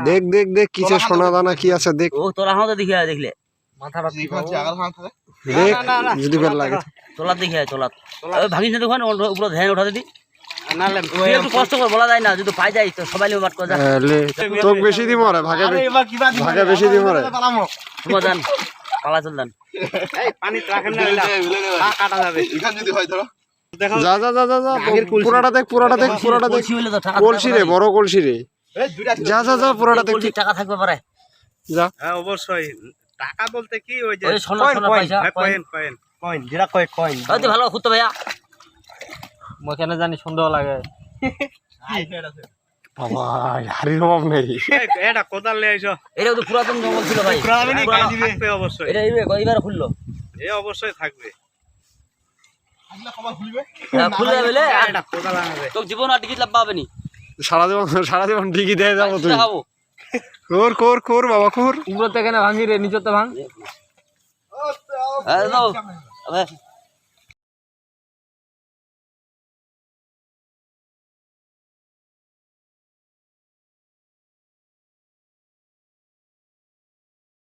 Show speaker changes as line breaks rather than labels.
দেখ দেখ দেখ কিসে সোনা দানা কি আছে দেখ।
ও তোলা হাতে দেখি দেখলে
মাথাটা
দেখ যদি ভাল লাগে
তোলা দেখি তোলা ভাঙিছে দেখুন উপরে ধ্যান উঠা দিদি একটু কষ্ট করে বলা যায় না যদি পাই যায় তো সবাই বাট করে
তোক বেশি দিব রে ভাগে ভাগে বেশি দিব রে
যান পালা চল যান
যা যা যা যা যা পুরাটা দেখ পুরাটা দেখ পুরাটা দেখ কলসি রে বড় কলসি রে যা যা যা পুরাটা দেখ
টাকা থাকবে পারে
যা
হ্যাঁ অবশ্যই টাকা বলতে কি ওই যে
সোনা সোনা পয়সা
কয়েন কয়েন
কয়েন যেটা কয়েন
হয়তো ভালো খুঁজতে ভাইয়া
মই কেন জানি সুন্দর লাগে
বাবা হারির অভাব নেই
এটা কোদাল নিয়ে আইসো
এটা তো পুরাতন জঙ্গল ছিল ভাই
থাকবে অবশ্যই
এটা এইবার খুললো
এ অবশ্যই থাকবে
খুলে যাবে
এটা কোদাল আনবে
তোর জীবন আর টিকিট লাভ পাবে নি
সারা জীবন ঠিকই দিয়ে যাবো তুই
খাবো
কর কর কর বাবা কর
উপর থেকে না ভাঙি রে নিচে তো ভাঙ
দাও